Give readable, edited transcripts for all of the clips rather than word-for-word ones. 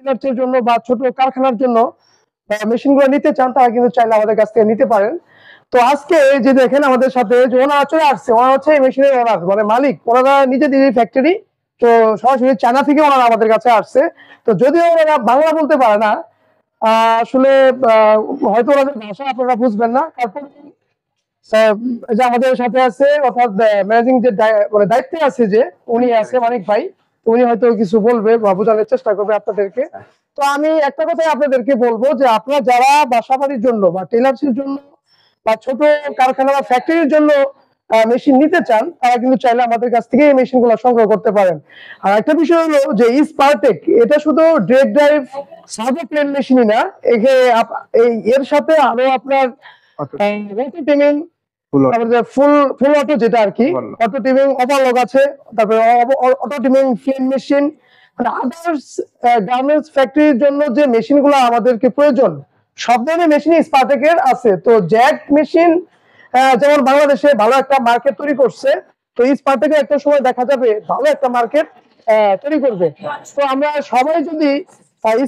টেলার্সের জন্য বা ছোট কারখানার জন্য মেশিনগুলো নিতে চান, তারা কিন্তু চাইলে আমাদের কাছ থেকে নিতে পারেন। তো আজকে যে দেখেন আমাদের সাথে যে ওনারা চলে আসছে, ওনারা হচ্ছে এই মেশিনের ওনার মানে মালিক, ওনারা নিজেদের ফ্যাক্টরি। তো সরাসরি চায়না থেকে ওনারা আমাদের কাছে আসছে। তো যদিও ওনারা বাংলা বলতে পারে না, আসলে হয়তো ওনাদের ভাষা আপনারা বুঝবেন না, তারপর যে আমাদের সাথে আছে অর্থাৎ ম্যানেজিং যে মানে দায়িত্বে আছে যে উনি আছে মানিক ভাই, উনি হয়তো কিছু বলবে বা বোঝানোর চেষ্টা করবে আপনাদেরকে। তো আমি একটা কথাই আপনাদেরকে বলবো যে আপনারা যারা বাসা বাড়ির জন্য বা টেলার্সের জন্য বা ছোট কারখানা বা ফ্যাক্টরির জন্য মেশিন নিতে চান, তারা কিন্তু চাইলে আমাদের কাছ থেকে এই মেশিন গুলো সংগ্রহ করতে পারেন। আর একটা বিষয় হলো যে স্পারটেক এটা শুধু ড্রেগ ড্রাইভ সার্ভো প্লেন মেশিনই না, এর সাথে আরো আপনার টিমিং, ফুল ফুল অটো যেটা আর কি, অটো টিমিং ওভারলক আছে, তারপরে অটো টিমিং ফ্লেম মেশিন, মানে আদার্স গার্মেন্টস ফ্যাক্টরির জন্য যে মেশিনগুলো আমাদেরকে প্রয়োজন সব ধরনের মেশিন স্পারটেকের আছে। তো জ্যাক মেশিন যেমন বাংলাদেশে ভালো একটা মার্কেট তৈরি করছে, তো স্পারটেকের একটা সময় দেখা যাবে ভালো একটা মার্কেট তৈরি করবে। তো আমরা সবাই যদি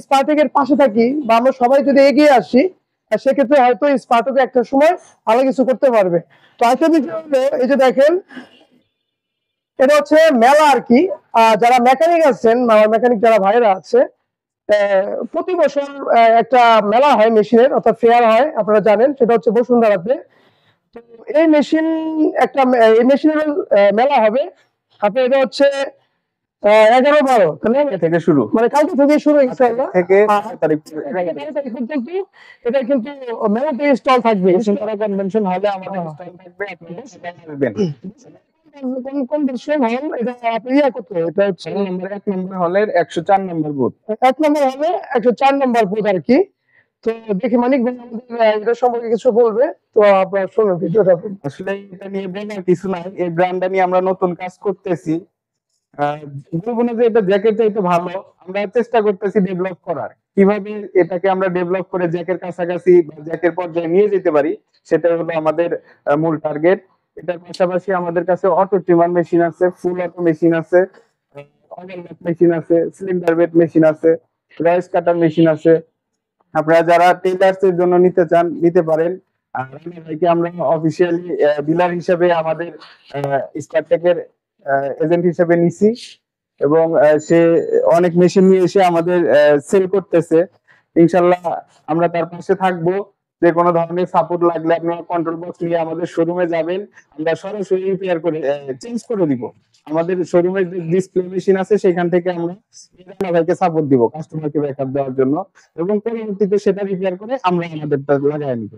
স্পারটেকের পাশে থাকি বা আমরা সবাই যদি এগিয়ে আসি, সেক্ষেত্রে হয়তো স্পারটেক একটা সময় ভালো কিছু করতে পারবে। তো আরেকটা বিষয় হলো এই যে দেখেন এটা হচ্ছে মেলা আর কি, যারা মেকানিক আছেন, মেকানিক যারা ভাইরা আছে, প্রতি বছর একটা মেলা হয় মেশিনের, অর্থাৎ ফেয়ার হয়, আপনারা জানেন, সেটা হচ্ছে বসুন্ধরাতে। তো এই মেশিন একটা এই মেশিনের মেলা হবে আপনার, এটা হচ্ছে 11-12 থেকে শুরু, মানে কালকে থেকে শুরু থেকে তারিখ পর্যন্ত। এটা কিন্তু মেলাতে স্টল থাকবে, কনভেনশন হলে আমাদের স্টল থাকবে, আপনারা সেটা আসবেন। কোন দর্শন হল এটা আপনি করতে, এটা হচ্ছে নম্বর 1 নম্বর হলের 104 নম্বর বুথ, 1 নম্বর হলে 104 নম্বর বুথ আর কি। তো দেখি মানিক ভাই আমাদের এটা সম্পর্কে কিছু বলবে, তো আপনারা শুনুন ভিডিওটা। আসলে এটা নিয়ে বলার কিছু নাই, এই ব্র্যান্ডটা নিয়ে আমরা নতুন কাজ করতেছি। বলবো না যে এটা জ্যাকেট চাইতে ভালো, আমরা চেষ্টা করতেছি ডেভেলপ করার, কিভাবে এটাকে আমরা ডেভেলপ করে জ্যাকের কাছাকাছি বা জ্যাকের পর্যায়ে নিয়ে যেতে পারি, সেটা হলো আমাদের মূল টার্গেট। এটার পাশাপাশি আমাদের কাছে অটো ট্রিমার মেশিন আছে, ফুল অটো মেশিন আছে, ওভারলক মেশিন আছে, সিলিন্ডার বেড মেশিন আছে, রাইস কাটার মেশিন আছে। আপনারা যারা টেইলার্স এর জন্য নিতে চান নিতে পারেন। আর রানা ভাইকে আমরা অফিসিয়ালি ডিলার হিসেবে আমাদের স্টারটেকের এজেন্ট হিসেবে নিছি, এবং সে অনেক মেশিন নিয়ে এসে আমাদের সেল করতেছে। ইনশাল্লাহ আমরা তার পাশে থাকবো। যে কোনো ধরনের সাপোর্ট লাগলে আপনারা কন্ট্রোল বক্স নিয়ে আমাদের শোরুমে যাবেন, আমরা সরাসরি রিপেয়ার করে চেঞ্জ করে দিব। আমাদের শোরুমে যে ডিসপ্লে মেশিন আছে সেখান থেকে আমরা রানা ভাইকে সাপোর্ট দিব কাস্টমারকে ব্যাকআপ দেওয়ার জন্য, এবং পরবর্তীতে সেটা রিপেয়ার করে আমরা আমাদেরটা লাগাই নিব।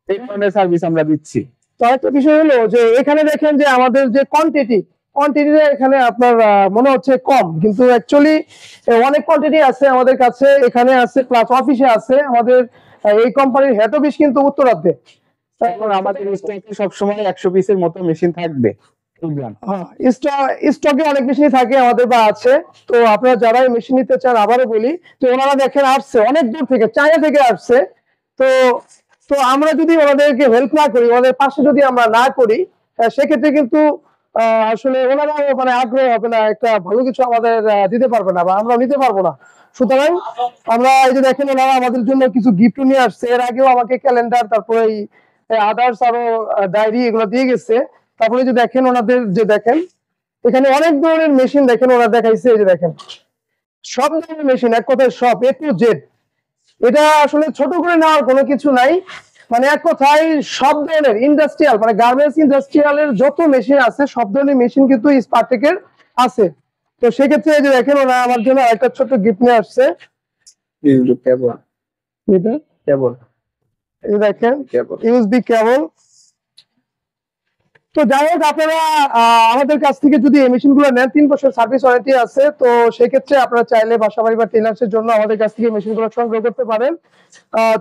এই ধরনের সার্ভিস আমরা দিচ্ছি। তো একটা বিষয় হলো যে এখানে দেখেন যে আমাদের যে কোয়ান্টিটিটা এখানে আপনার মনে হচ্ছে কম, কিন্তু অ্যাকচুয়ালি অনেক কোয়ান্টিটি আছে আমাদের কাছে, এখানে আছে প্লাস অফিসে আছে। আমাদের এই কোম্পানির হেড অফিস কিন্তু উত্তরাতে, এখন আমাদের স্টকে সবসময় 100 পিসের মতো মেশিন থাকবে। স্টকে অনেক মেশিন থাকে আমাদের বা আছে। তো আপনারা যারা মেশিন নিতে চান, আবারও বলি, তো ওনারা দেখেন আসছে অনেক দূর থেকে, চায়না থেকে আসছে। তো তো আমরা যদি ওনাদেরকে হেল্প না করি, ওনাদের পাশে যদি আমরা না করি, সেক্ষেত্রে কিন্তু আসলে ওনারা মানে আগ্রহ হবে না, একটা ভালো কিছু আমাদের দিতে পারবে না বা আমরা নিতে পারবো না। সুতরাং আমরা এই যে দেখেন ওনারা আমাদের জন্য কিছু গিফট নিয়ে আসছে, এর আগেও আমাকে ক্যালেন্ডার, তারপরে এই আদার্স আরো ডায়েরি এগুলো দিয়ে গেছে। তারপরে যে দেখেন ওনাদের যে দেখেন এখানে অনেক ধরনের মেশিন দেখেন ওরা দেখাইছে, এই যে দেখেন সব ধরনের মেশিন, এক কথায় সব A to Z। এটা আসলে ছোট করে নেওয়ার কোনো কিছু নাই, মানে এক কথায় সব ধরনের ইন্ডাস্ট্রিয়াল, মানে গার্মেন্টস ইন্ডাস্ট্রিয়ালের যত মেশিন আছে সব ধরনের মেশিন কিন্তু স্পারটেকের আছে। তো সেক্ষেত্রে এই যে দেখেন ওরা আমার জন্য একটা ছোট্ট গিফট নিয়ে আসছে, এটা কেবল, এই দেখেন ইউএসবি কেবল। তো যাই হোক, আপনারা আমাদের কাছ থেকে যদি এই মেশিন গুলো নেন, 3 বছর সার্ভিস ওয়ারেন্টি আছে। তো সেক্ষেত্রে আপনারা চাইলে বাসাবাড়ি বা টেলার্সের জন্য আমাদের কাছ থেকে মেশিন গুলো সংগ্রহ করতে পারেন।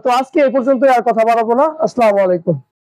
তো আজকে এই পর্যন্ত, আর কথা বাড়াবো না। আসসালামু আলাইকুম।